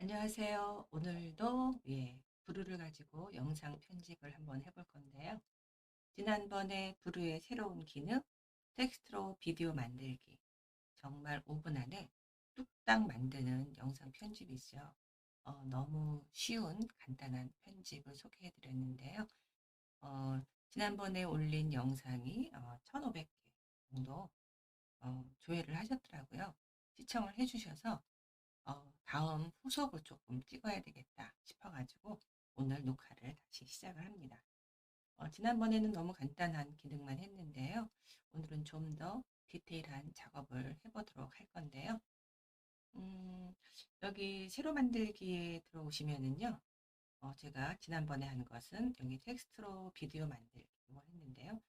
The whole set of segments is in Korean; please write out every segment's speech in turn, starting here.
안녕하세요. 오늘도 브루를 가지고 영상 편집을 한번 해볼 건데요. 지난번에 브루의 새로운 기능, 텍스트로 비디오 만들기. 정말 5분 안에 뚝딱 만드는 영상 편집이죠. 너무 쉬운 간단한 편집을 소개해 드렸는데요. 지난번에 올린 영상이 1,500개 정도 조회를 하셨더라고요. 시청을 해주셔서 다음 후속을 조금 찍어야 되겠다 싶어가지고 오늘 녹화를 다시 시작을 합니다. 지난번에는 너무 간단한 기능만 했는데요. 오늘은 좀 더 디테일한 작업을 해보도록 할 건데요. 음, 여기 새로 만들기에 들어오시면은요. 제가 지난번에 한 것은 여기 텍스트로 비디오 만들기 이걸 했는데요.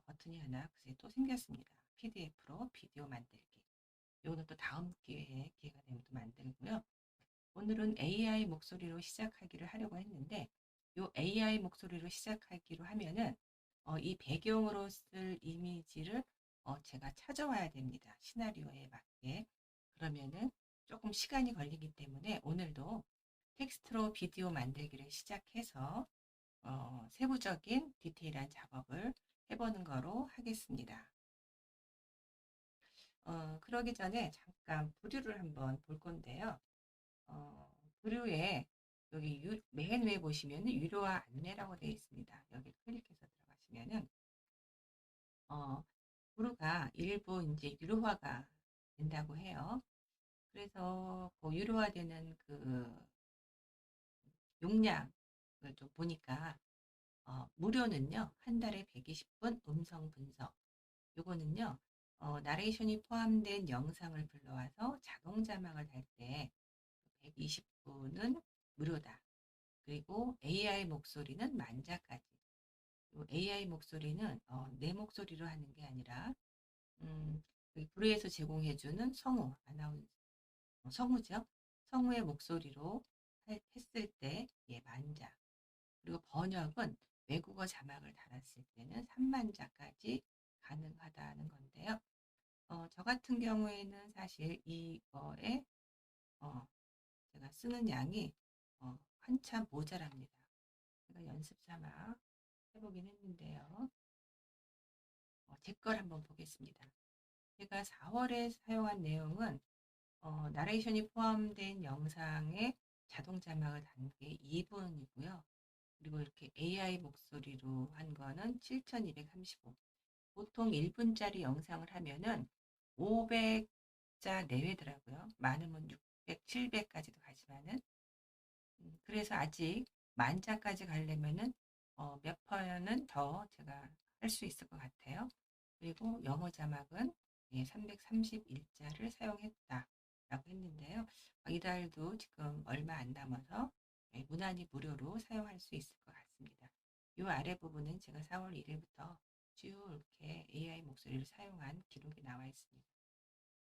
버튼이 하나 그새 또 생겼습니다. PDF로 비디오 만들기. 이거는 또 다음 기회가 되면 또 만들고요. 오늘은 AI 목소리로 시작하기를 하려고 했는데 이 AI 목소리로 시작하기로 하면은 이 배경으로 쓸 이미지를 제가 찾아와야 됩니다. 시나리오에 맞게. 그러면은 조금 시간이 걸리기 때문에 오늘도 텍스트로 비디오 만들기를 시작해서 세부적인 디테일한 작업을 해보는 거로 하겠습니다. 그러기 전에 잠깐 부류를 한번 볼 건데요. 부류에 여기 맨 위에 보시면은 유료화 안내라고 되어 있습니다. 여기 클릭해서 들어가시면은 어, 부류가 일부 이제 유료화가 된다고 해요. 그래서 그 유료화되는 그 용량을 좀 보니까 무료는요 한 달에 120분 음성 분석. 요거는요 나레이션이 포함된 영상을 불러와서 자동 자막을 달 때 120분은 무료다. 그리고 AI 목소리는 만자까지. AI 목소리는 내 목소리로 하는 게 아니라 그 브루에서 제공해주는 성우, 성우죠. 성우의 목소리로 했을 때 만자. 그리고 번역은 외국어 자막을 달았을 때는 3만자까지 가능하다는 건데요. 저 같은 경우에는 사실 이거에 어, 제가 쓰는 양이 한참 모자랍니다. 제가 연습 삼아 해보긴 했는데요. 제 걸 한번 보겠습니다. 제가 4월에 사용한 내용은 나레이션이 포함된 영상에 자동 자막을 단 게 2분이고요. 그리고 이렇게 AI 목소리로 한 거는 7,235. 보통 1분짜리 영상을 하면은 500자 내외더라고요. 많으면 600, 700까지도 가지만은. 그래서 아직 만자까지 가려면은 몇 퍼는 더 제가 할 수 있을 것 같아요. 그리고 영어 자막은 331자를 사용했다라고 했는데요. 이달도 지금 얼마 안 남아서 무난히 무료로 사용할 수 있을 것 같습니다. 이 아래 부분은 제가 4월 1일부터 쭉 이렇게 AI 목소리를 사용한 기록이 나와 있습니다.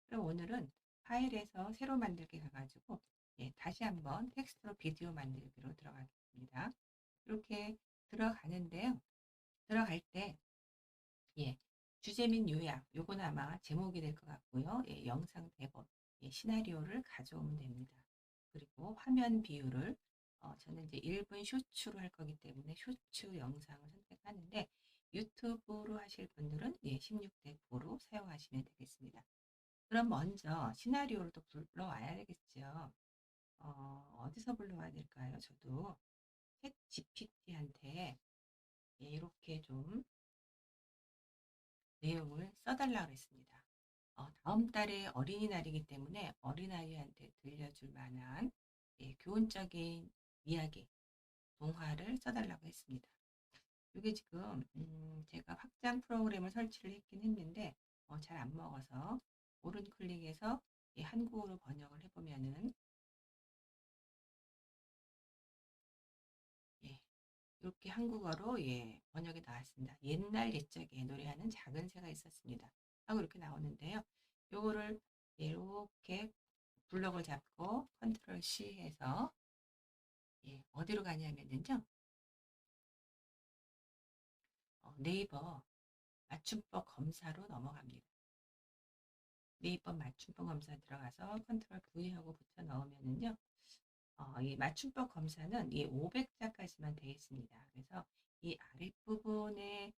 그럼 오늘은 파일에서 새로 만들기 가가지고 다시 한번 텍스트로 비디오 만들기로 들어가겠습니다. 이렇게 들어가는데요. 들어갈 때 주제 및 요약 요건 아마 제목이 될 것 같고요. 영상 대본, 시나리오를 가져오면 됩니다. 그리고 화면 비율을 저는 이제 1분 쇼츠로 할 거기 때문에 쇼츠 영상을 선택하는데 유튜브로 하실 분들은 16대 9로 사용하시면 되겠습니다. 그럼 먼저 시나리오를 또 불러와야 되겠죠. 어디서 불러와야 될까요? 저도 챗 GPT한테 이렇게 좀 내용을 써달라고 했습니다. 다음 달에 어린이날이기 때문에 어린아이한테 들려줄 만한 교훈적인 이야기, 동화를 써달라고 했습니다. 이게 지금 제가 확장 프로그램을 설치를 했긴 했는데 잘 안 먹어서 오른 클릭해서 한국어로 번역을 해보면은 예, 이렇게 한국어로 번역이 나왔습니다. 옛날 옛적에 노래하는 작은 새가 있었습니다. 하고 이렇게 나오는데요. 요거를 이렇게 블럭을 잡고 컨트롤 C 해서 어디로 가냐면요. 네이버 맞춤법 검사로 넘어갑니다. 네이버 맞춤법 검사 들어가서 컨트롤 V 하고 붙여 넣으면은요. 이 맞춤법 검사는 이 500자까지만 되어 있습니다. 그래서 이 아랫부분의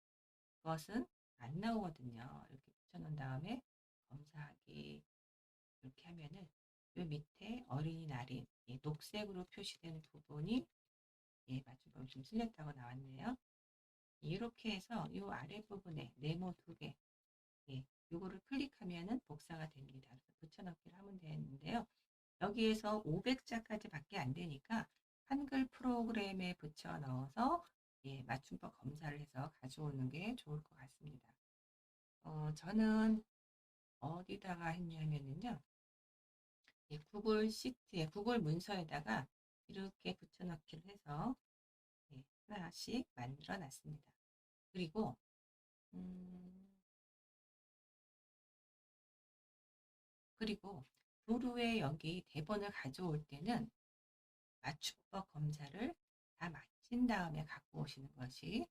것은 안 나오거든요. 이렇게 붙여놓은 다음에 검사하기 이렇게 하면은 요 밑에 어린이날인 이 녹색으로 표시되는 부분이 예, 맞춤법이 좀 틀렸다고 나왔네요. 이렇게 해서 이 아랫부분에 네모 두 개, 예, 요거를 클릭하면은 복사가 됩니다. 그래서 붙여넣기를 하면 되는데요. 여기에서 500자까지 밖에 안 되니까 한글 프로그램에 붙여 넣어서 예, 맞춤법 검사를 해서 가져오는 게 좋을 것 같습니다. 저는 어디다가 했냐면은요. 예, 구글 시트에, 구글 문서에다가 이렇게 붙여넣기를 해서 예, 하나씩 만들어 놨습니다. 그리고 음, 그리고 도루에 여기 대본을 가져올 때는 맞춤법 검사를 다 마친 다음에 갖고 오시는 것이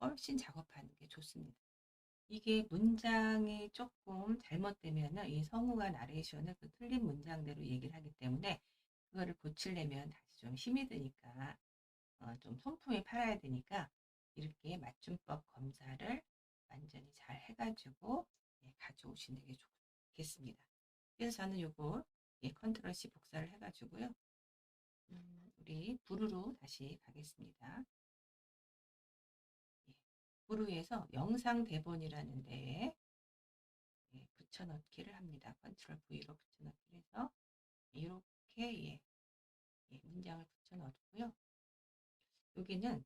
훨씬 작업하는 게 좋습니다. 이게 문장이 조금 잘못되면 이 성우가 나레이션을 그 틀린 문장대로 얘기를 하기 때문에 그거를 고치려면 다시 좀 힘이 드니까 좀 손품에 팔아야 되니까 이렇게 맞춤법 검사를 완전히 잘 해가지고 예, 가져오시는 게 좋겠습니다. 그래서 저는 요거 예, 컨트롤 C 복사를 해가지고요. 우리 부루로 다시 가겠습니다. 예, 부루에서 영상 대본이라는 데에 예, 붙여넣기를 합니다. 컨트롤 V로 붙여넣기를 해서 이렇게 예, 예, 문장을 붙여넣고요. 여기는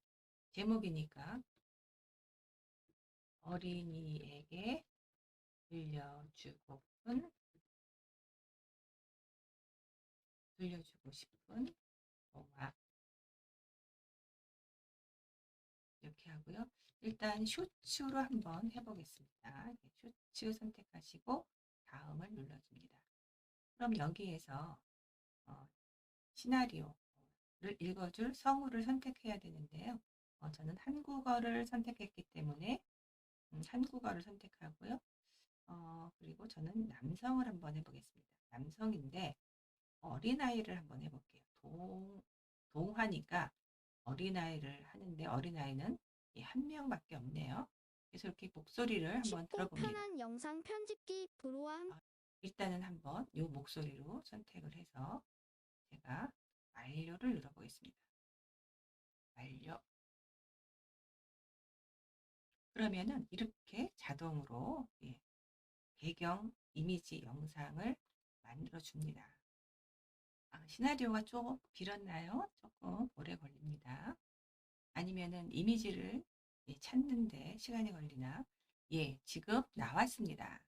제목이니까 어린이에게 들려주고 싶은 동화 이렇게 하고요. 일단 쇼츠로 한번 해보겠습니다. 쇼츠 선택하시고 다음을 눌러줍니다. 그럼 여기에서 어, 시나리오를 읽어줄 성우를 선택해야 되는데요. 저는 한국어를 선택했기 때문에 한국어를 선택하고요. 그리고 저는 남성을 한번 해보겠습니다. 남성인데 어린아이를 한번 해볼게요. 동화니까 어린아이를 하는데 어린아이는 한 명밖에 없네요. 그래서 이렇게 목소리를 한번 쉽고 들어봅니다. 편한 영상 편집기 브로와 일단은 한번 이 목소리로 선택을 해서 제가 완료를 눌러보겠습니다. 완료. 그러면은 이렇게 자동으로 예, 배경 이미지 영상을 만들어 줍니다. 시나리오가 조금 길었나요? 조금 오래 걸립니다. 아니면은 이미지를 예, 찾는데 시간이 걸리나? 예, 지금 나왔습니다.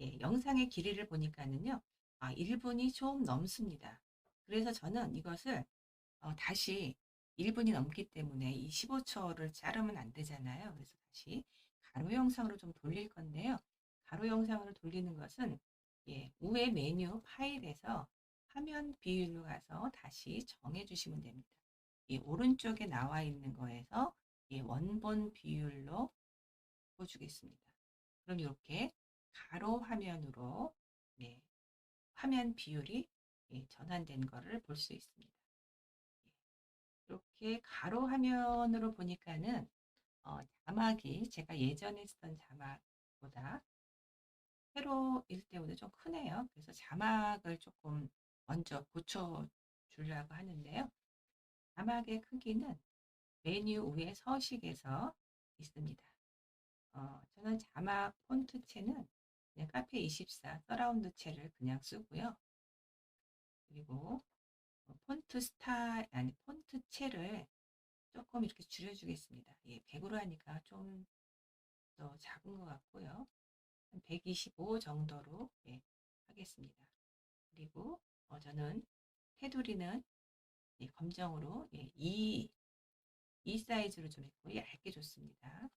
예, 영상의 길이를 보니까는요, 1분이 좀 넘습니다. 그래서 저는 이것을 다시 1분이 넘기 때문에 이 15초를 자르면 안 되잖아요. 그래서 다시 가로 영상으로 좀 돌릴 건데요. 가로 영상으로 돌리는 것은 예, 우회 메뉴 파일에서 화면 비율로 가서 다시 정해 주시면 됩니다. 이 오른쪽에 나와 있는 거에서 예, 원본 비율로 보여주겠습니다. 그럼 이렇게 가로 화면으로 네, 화면 비율이 예, 전환된 것을 볼 수 있습니다. 이렇게 가로 화면으로 보니까는 자막이 제가 예전에 쓰던 자막보다 세로일 때보다 좀 크네요. 그래서 자막을 조금 먼저 고쳐주려고 하는데요. 자막의 크기는 메뉴 위에 서식에서 있습니다. 저는 자막 폰트체는 그냥 카페24 서라운드체를 그냥 쓰고요. 그리고 폰트 스타일, 아니 폰트체를 조금 이렇게 줄여주겠습니다. 예, 100으로 하니까 좀 더 작은 것 같고요. 한 125 정도로 예, 하겠습니다. 그리고 저는 테두리는 예, 검정으로 예, 2 사이즈로 좀 했고 얇게 줬습니다.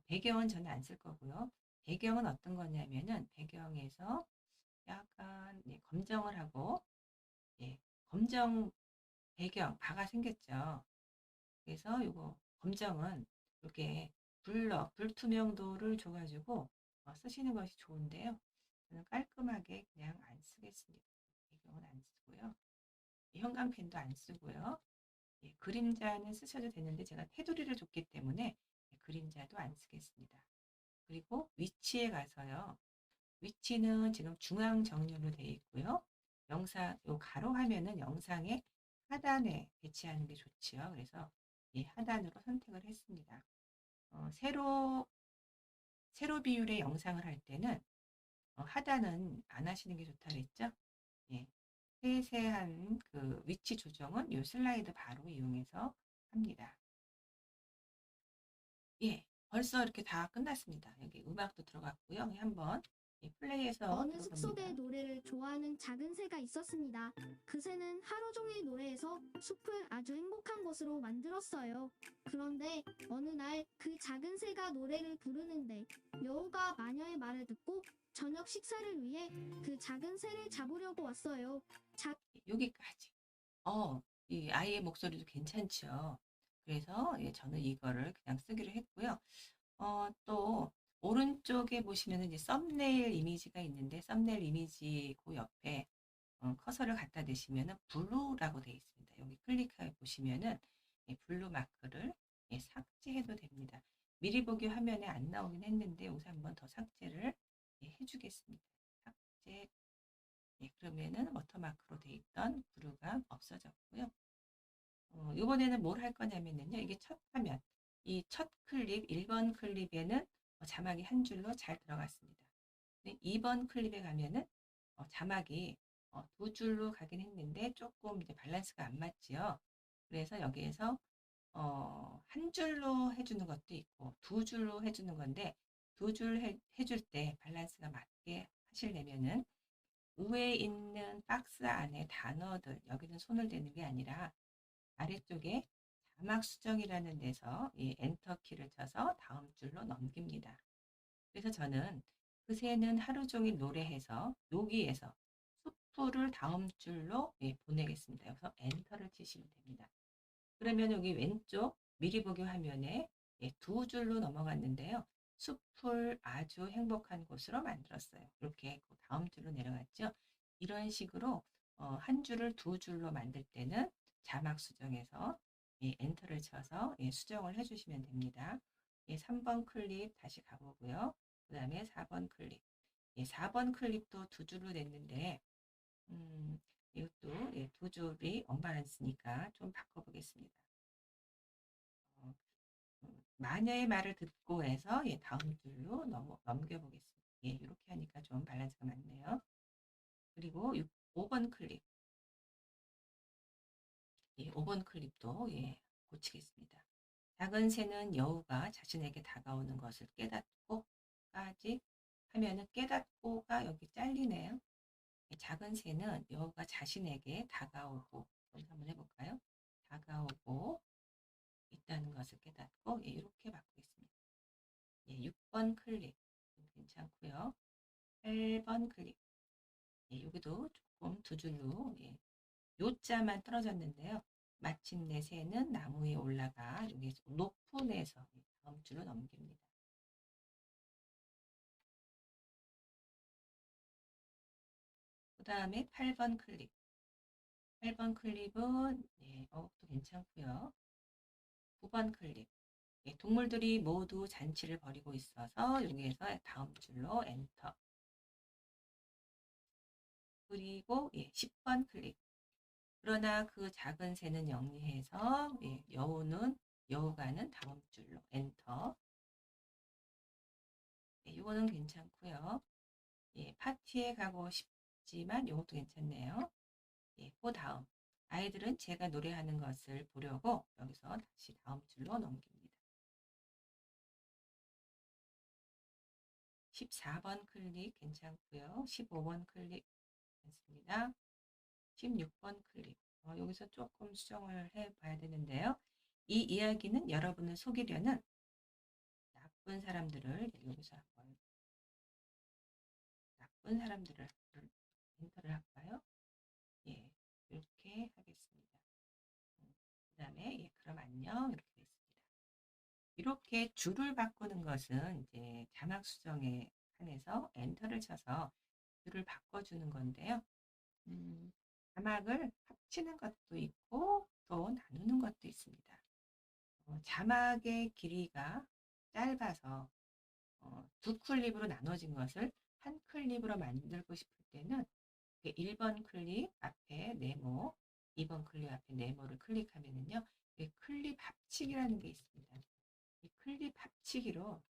배경은 저는 안 쓸 거고요. 배경은 어떤 거냐면은 배경에서 약간 예, 검정을 하고 예, 검정 배경 바가 생겼죠. 그래서 이거 검정은 이렇게 불투명도를 줘가지고 쓰시는 것이 좋은데요. 저는 깔끔하게 그냥 안 쓰겠습니다. 배경은 안 쓰고요. 형광펜도 안 쓰고요. 그림자는 쓰셔도 되는데 제가 테두리를 줬기 때문에 그림자도 안 쓰겠습니다. 그리고 위치에 가서요. 위치는 지금 중앙 정렬로 되어 있고요. 요 가로 화면은 영상의 하단에 배치하는 게 좋지요. 그래서 하단으로 선택을 했습니다. 세로 비율의 영상을 할 때는 하단은 안 하시는 게 좋다 그랬죠? 예, 세세한 그 위치 조정은 이 슬라이드 바로 이용해서 합니다. 예, 벌써 이렇게 다 끝났습니다. 여기 음악도 들어갔고요. 한번 플레이해서 어느 숲 속에 들어봅니다. 노래를 좋아하는 작은 새가 있었습니다. 그 새는 하루 종일 노래해서 숲을 아주 행복한 곳으로 만들었어요. 그런데 어느 날 그 작은 새가 노래를 부르는데 여우가 마녀의 말을 듣고 저녁 식사를 위해 그 작은 새를 잡으려고 왔어요. 여기까지. 이 아이의 목소리도 괜찮죠. 그래서 저는 이거를 그냥 쓰기로 했고요. 또 오른쪽에 보시면은 이제 썸네일 이미지가 있는데 썸네일 이미지 그 옆에 커서를 갖다 대시면은 블루라고 되어 있습니다. 여기 클릭해 보시면은 블루 마크를 삭제해도 됩니다. 미리 보기 화면에 안 나오긴 했는데 여기서 한번 더 삭제를 해주겠습니다. 삭제. 그러면은 워터마크로 되어 있던 블루가 없어졌고요. 이번에는 뭘 할 거냐면요. 이게 첫 화면, 이 첫 클립, 1번 클립에는 자막이 한 줄로 잘 들어갔습니다. 2번 클립에 가면은 자막이 두 줄로 가긴 했는데 조금 이제 밸런스가 안 맞지요. 그래서 여기에서 한 줄로 해주는 것도 있고 두 줄로 해주는 건데 두 줄 해줄 때 밸런스가 맞게 하시려면은 위에 있는 박스 안에 단어들 여기는 손을 대는 게 아니라 아래쪽에 자막 수정이라는 데서 이 엔터 키를 쳐서 다음 줄로 넘깁니다. 그래서 저는 그 새는 하루 종일 노래해서 여기에서 수프를 다음 줄로 보내겠습니다. 여기서 엔터를 치시면 됩니다. 그러면 여기 왼쪽 미리 보기 화면에 두 줄로 넘어갔는데요. 숲을 아주 행복한 곳으로 만들었어요. 이렇게 다음 줄로 내려갔죠. 이런 식으로 한 줄을 두 줄로 만들 때는 자막 수정해서 엔터를 쳐서 수정을 해주시면 됩니다. 3번 클립 다시 가보고요. 그 다음에 4번 클립. 4번 클립도 두 줄로 냈는데 이것도 두 줄이 언밸런스니까 좀 바꿔보겠습니다. 어, 마녀의 말을 듣고 해서 다음 줄로 넘겨보겠습니다. 이렇게 하니까 좀 밸런스가 맞네요. 그리고 5번 클립. 5번 클립도 고치겠습니다. 작은 새는 여우가 자신에게 다가오는 것을 깨닫고까지 하면은 깨닫고가 여기 잘리네요. 작은 새는 여우가 자신에게 다가오고 여기서 한번 해볼까요? 다가오고 있다는 것을 깨닫고 이렇게 바꾸겠습니다. 6번 클릭 괜찮고요. 8번 클릭 여기도 조금 두 줄로 요자만 떨어졌는데요. 마침내 새는 나무 위에 올라가 여기서 높은 에서 다음 줄로 넘깁니다. 그 다음에 8번 클릭 8번 클립은 또 괜찮고요. 9번 클릭 동물들이 모두 잔치를 벌이고 있어서 여기에서 다음 줄로 엔터. 그리고 10번 클릭. 그러나 그 작은 새는 영리해서 여우가는 다음 줄로 엔터. 이거는 괜찮고요. 파티에 가고 싶지만 이것도 괜찮네요. 그 다음 아이들은 제가 노래하는 것을 보려고 여기서 다시 다음 줄로 넘깁니다. 14번 클릭 괜찮고요. 15번 클릭 괜찮습니다. 16번 클릭. 여기서 조금 수정을 해 봐야 되는데요. 이 이야기는 여러분을 속이려는 나쁜 사람들을 여기서 한번 나쁜 사람들을 엔터를 할까요? 이렇게 하겠습니다. 그 다음에 그럼 안녕 이렇게 됐습니다. 이렇게 줄을 바꾸는 것은 이제 자막 수정에 한해서 엔터를 쳐서 줄을 바꿔주는 건데요. 자막을 합치는 것도 있고 또 나누는 것도 있습니다. 자막의 길이가 짧아서 두 클립으로 나눠진 것을 한 클립으로 만들고 싶을 때는 1번 클립 앞에 네모, 2번 클립 앞에 네모를 클릭하면은요, 클립 합치기라는 게 있습니다. 이 클립 합치기로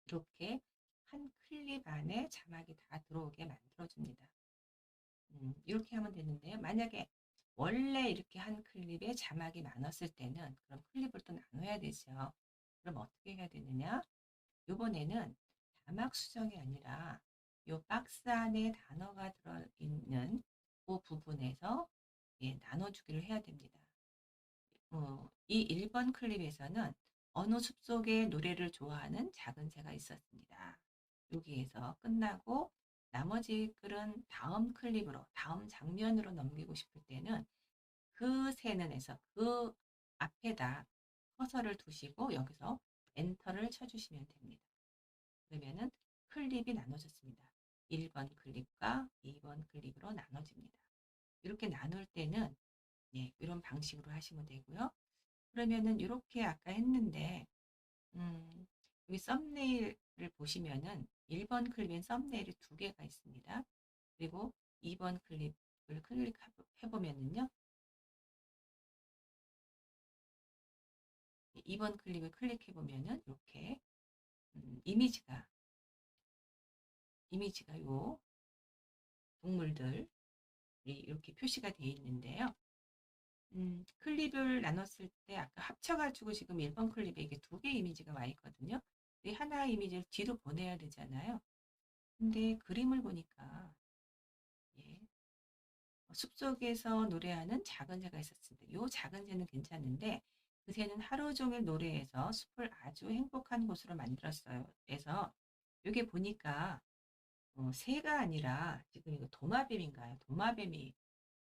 이렇게 한 클립 안에 자막이 다 들어오게 만들어줍니다. 이렇게 하면 되는데요. 만약에 원래 이렇게 한 클립에 자막이 많았을 때는 그럼 클립을 또 나눠야 되죠. 그럼 어떻게 해야 되느냐? 이번에는 자막 수정이 아니라 이 박스 안에 단어가 들어있는 그 부분에서 나눠주기를 해야 됩니다. 이 1번 클립에서는 어느 숲속의 노래를 좋아하는 작은 새가 있었습니다. 여기에서 끝나고 나머지 글은 다음 클립으로, 다음 장면으로 넘기고 싶을 때는 그 새는 에서 그 앞에다 커서를 두시고 여기서 엔터를 쳐주시면 됩니다. 그러면은 클립이 나눠졌습니다. 1번 클립과 2번 클립으로 나눠집니다. 이렇게 나눌 때는 이런 방식으로 하시면 되고요. 그러면은 이렇게 아까 했는데 여기 썸네일을 보시면은 1번 클립엔 썸네일이 두 개가 있습니다. 그리고 2번 클립을 클릭해 보면은요. 2번 클립을 클릭해 보면은 이렇게 이미지가 요 동물들이 이렇게 표시가 되어 있는데요. 클립을 나눴을 때 아까 합쳐가지고 지금 1번 클립에 이게 두 개 이미지가 와 있거든요. 이 하나 이미지를 뒤로 보내야 되잖아요. 근데 그림을 보니까 예, 숲속에서 노래하는 작은 새가 있었습니다. 이 작은 새는 괜찮은데 그 새는 하루 종일 노래해서 숲을 아주 행복한 곳으로 만들었어요. 그래서 여기 보니까 새가 아니라 지금 이거 도마뱀인가요? 도마뱀이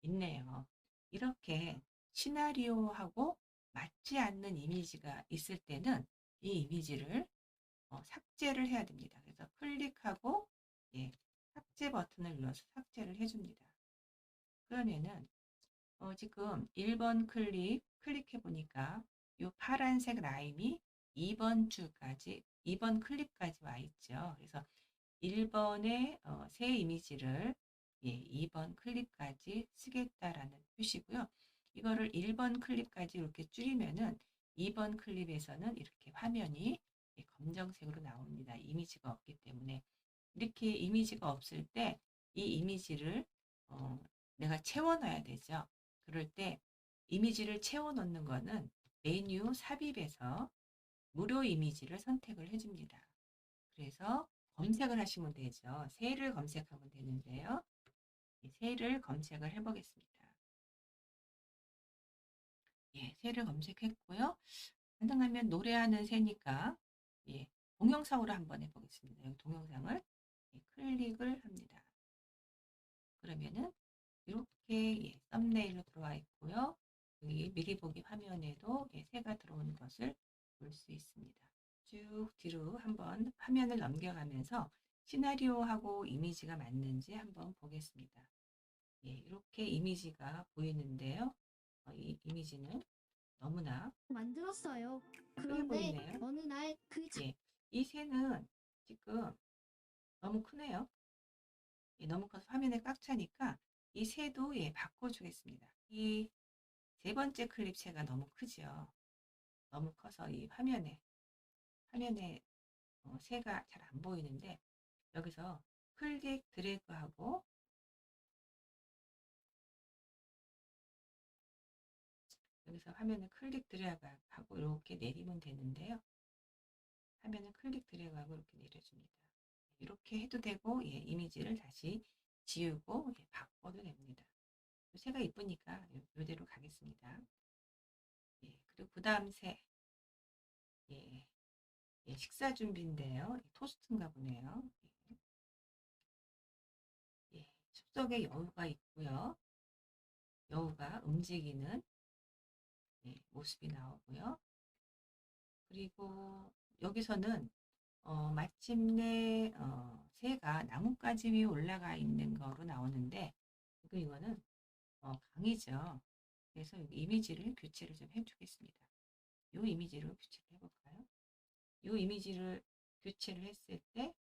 있네요. 이렇게 시나리오하고 맞지 않는 이미지가 있을 때는 이 이미지를 삭제를 해야 됩니다. 그래서 클릭하고 삭제 버튼을 눌러서 삭제를 해줍니다. 그러면은 지금 1번 클릭해 보니까 이 파란색 라인이 2번 줄까지 2번 클립까지 와 있죠. 그래서 1번의 새 이미지를 2번 클립까지 쓰겠다라는 표시고요. 이거를 1번 클립까지 이렇게 줄이면은 2번 클립에서는 이렇게 화면이 검정색으로 나옵니다. 이미지가 없기 때문에. 이렇게 이미지가 없을 때 이 이미지를 내가 채워 넣어야 되죠. 그럴 때 이미지를 채워 넣는 거는 메뉴 삽입에서 무료 이미지를 선택을 해줍니다. 그래서 검색을 하시면 되죠. 새를 검색하면 되는데요. 새를 검색을 해보겠습니다. 새를 검색했고요. 가능하면 노래하는 새니까 동영상으로 한번 해보겠습니다. 여기 동영상을 클릭을 합니다. 그러면은 이렇게 썸네일로 들어와 있고요. 여기 미리 보기 화면에도 새가 들어오는 것을 볼 수 있습니다. 쭉 뒤로 한번 화면을 넘겨가면서 시나리오하고 이미지가 맞는지 한번 보겠습니다. 이렇게 이미지가 보이는데요. 이 이미지는 너무나 만들었어요. 크게 그런데 보이네요. 어느 날 그 이 새는 지금 너무 크네요. 너무 커서 화면에 꽉 차니까 이 새도 바꿔주겠습니다. 이 세 번째 클립 새가 너무 크죠. 너무 커서 이 화면에 새가 잘 안 보이는데 여기서 클릭 드래그하고 여기서 화면을 클릭 드래그하고 이렇게 내리면 되는데요. 화면을 클릭 드래그하고 이렇게 내려줍니다. 이렇게 해도 되고 이미지를 다시 지우고 바꿔도 됩니다. 새가 이쁘니까 이대로 가겠습니다. 그리고 그 다음 새 식사 준비인데요. 토스트인가 보네요. 숲속에 여우가 있고요. 여우가 움직이는 모습이 나오고요. 그리고 여기서는 마침내 새가 나뭇가지 위에 올라가 있는 거로 나오는데 지금 이거는 강이죠. 그래서 여기 이미지를 교체를 좀 해주겠습니다. 이 이미지로 교체를 해볼까요? 이 이미지를 교체를 했을 때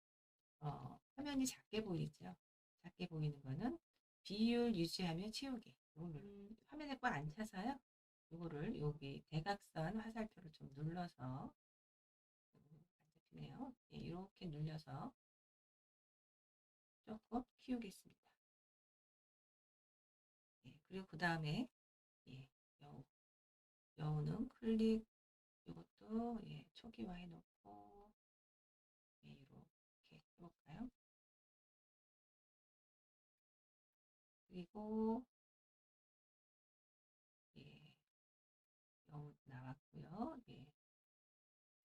화면이 작게 보이죠. 작게 보이는 거는 비율 유지하며 치우기. 이거를 화면에 꽉 안 차서요. 이거를 여기 대각선 화살표를 좀 눌러서 안 잡히네요. 예, 이렇게 눌려서 조금 키우겠습니다. 예, 그리고 그 다음에 예, 여우는 클릭 이것도 예, 초기화 해놓고 예, 이렇게 해볼까요? 그리고 예, 여우 나왔고요. 예,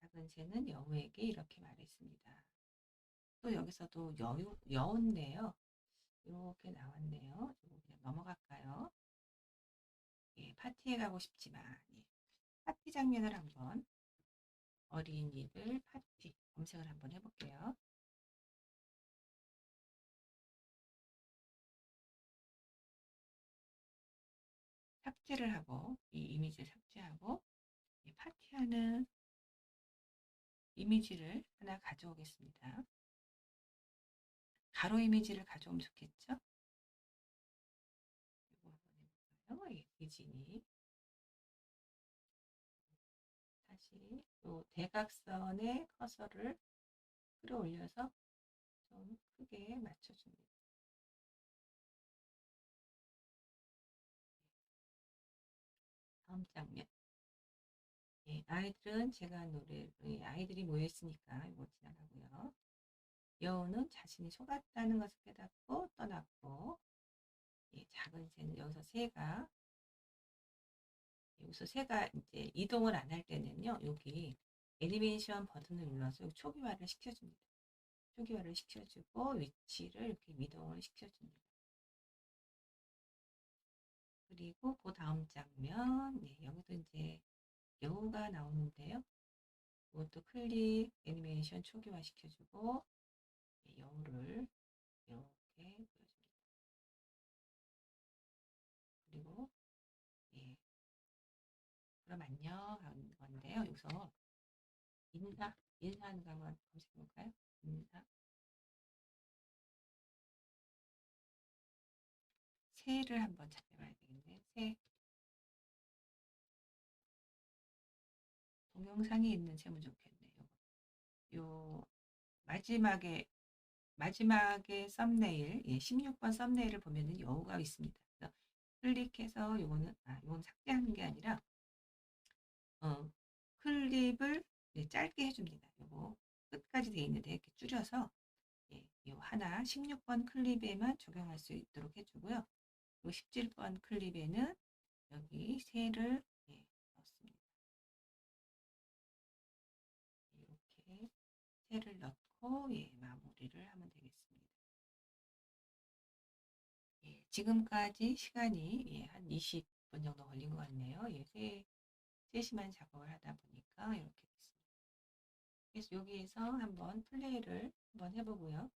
작은 새는 여우에게 이렇게 말했습니다. 또 여기서도 여우인데요. 이렇게 나왔네요. 이거 그냥 넘어갈까요? 예, 파티에 가고 싶지만 예, 파티 장면을 한번 어린이들 파티 검색을 한번 해볼게요. 삭제를 하고 이 이미지를 삭제하고 이 파티하는 이미지를 하나 가져오겠습니다. 가로 이미지를 가져오면 좋겠죠? 이거 한번 해볼까요? 예, 디즈니. 다시 또 대각선의 커서를 끌어올려서 좀 크게 맞춰줍니다. 다음 장면. 예, 아이들은 제가 예, 아이들이 모여있으니까 이거 지나가고요. 여우는 자신이 속았다는 것을 깨닫고 떠났고, 예, 작은 새는 여기서 새가 이제 이동을 안 할 때는요, 여기 애니메이션 버튼을 눌러서 초기화를 시켜줍니다. 초기화를 시켜주고 위치를 이렇게 이동을 시켜줍니다. 그리고 그 다음 장면, 네, 여기도 이제 여우가 나오는데요. 이것도 클릭 애니메이션 초기화 시켜주고 네, 여우를 이렇게 보여줍니다. 그리고 예, 그럼 안녕 하는 건데요. 여기서 인사하는 거 한번 검색해 볼까요? 인사. 새를 한번 찾아봐야 되겠네. 새. 동영상이 있는 새면 좋겠네요. 요 마지막에 썸네일, 예, 16번 썸네일을 보면은 여우가 있습니다. 그래서 클릭해서 요건 삭제하는 게 아니라 어, 클립을 네, 짧게 해줍니다. 요거 끝까지 돼 있는데 이렇게 줄여서 예, 요 하나 16번 클립에만 적용할 수 있도록 해주고요. 요 17번 클립에는 여기 새를 예, 넣습니다. 이렇게 새를 넣고 예, 마무리를 하면 되겠습니다. 예, 지금까지 시간이 예, 한 20분 정도 걸린 것 같네요. 예, 세심한 작업을 하다 보니까 이렇게 됐습니다. 그래서 여기에서 한번 플레이를 한번 해보고요.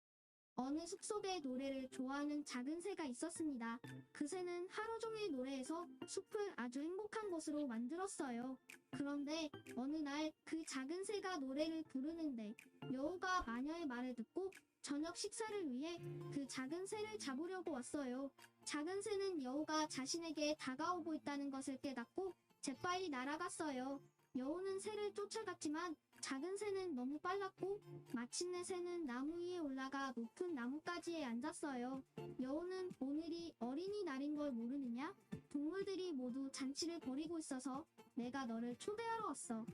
어느 숲속에 노래를 좋아하는 작은 새가 있었습니다. 그 새는 하루 종일 노래해서 숲을 아주 행복한 곳으로 만들었어요. 그런데 어느 날 그 작은 새가 노래를 부르는데 여우가 마녀의 말을 듣고 저녁 식사를 위해 그 작은 새를 잡으려고 왔어요. 작은 새는 여우가 자신에게 다가오고 있다는 것을 깨닫고 재빨리 날아갔어요. 여우는 새를 쫓아갔지만 작은 새는 너무 빨랐고 마침내 새는 나무 위에 올라가 높은 나뭇가지에 앉았어요. 여우는 오늘이 어린이날인 걸 모르느냐? 동물들이 모두 잔치를 벌이고 있어서 내가 너를 초대하러 왔어.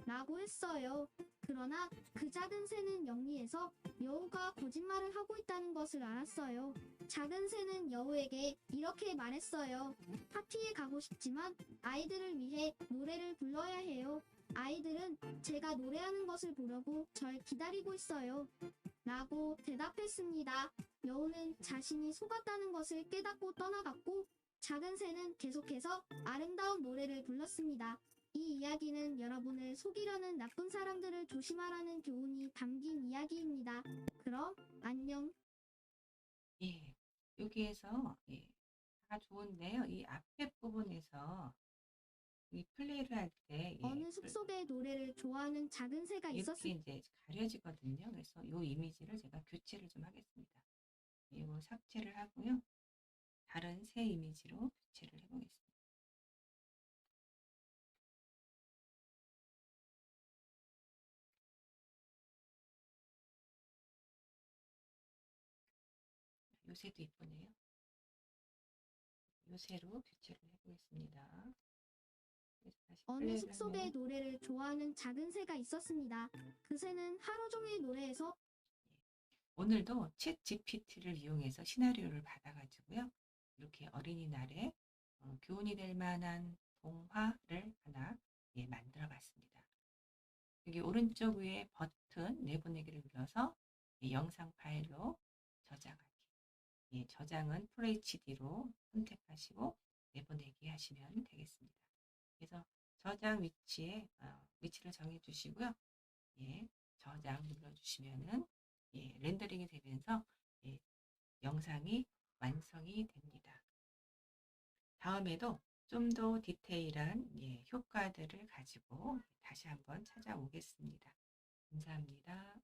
라고 했어요. 그러나 그 작은 새는 영리해서 여우가 거짓말을 하고 있다는 것을 알았어요. 작은 새는 여우에게 이렇게 말했어요. 파티에 가고 싶지만 아이들을 위해 노래를 불러야 해요. 아이들은 제가 노래하는 것을 보려고 절 기다리고 있어요. 라고 대답했습니다. 여우는 자신이 속았다는 것을 깨닫고 떠나갔고 작은 새는 계속해서 아름다운 노래를 불렀습니다. 이 이야기는 여러분을 속이려는 나쁜 사람들을 조심하라는 교훈이 담긴 이야기입니다. 그럼 안녕. 예, 여기에서 예, 다 좋은데요. 이 앞에 부분에서 이 플레이를 할 때 어느 숲속의 노래를 좋아하는 작은 새가 이렇게 있었습니다. 이제 가려지거든요. 그래서 이 이미지를 제가 교체를 좀 하겠습니다. 이거 삭제를 하고요. 다른 새 이미지로 교체를 해보겠습니다. 요새도 이쁘네요. 요새로 교체를 해보겠습니다. 그래서 다시 어느 플레이를 숲속의 하면은 노래를 좋아하는 작은 새가 있었습니다. 그 새는 하루 종일 노래에서 오늘도 챗 GPT를 이용해서 시나리오를 받아가지고요. 이렇게 어린이날에 교훈이 될 만한 동화를 하나 만들어 봤습니다. 여기 오른쪽 위에 버튼 내보내기를 눌러서 영상 파일로 저장하기. 저장은 FHD로 선택하시고 내보내기 하시면 되겠습니다. 그래서 저장 위치를 정해 주시고요. 저장 눌러주시면은 렌더링이 되면서 예, 영상이 완성이 됩니다. 다음에도 좀 더 디테일한 효과들을 가지고 다시 한번 찾아오겠습니다. 감사합니다.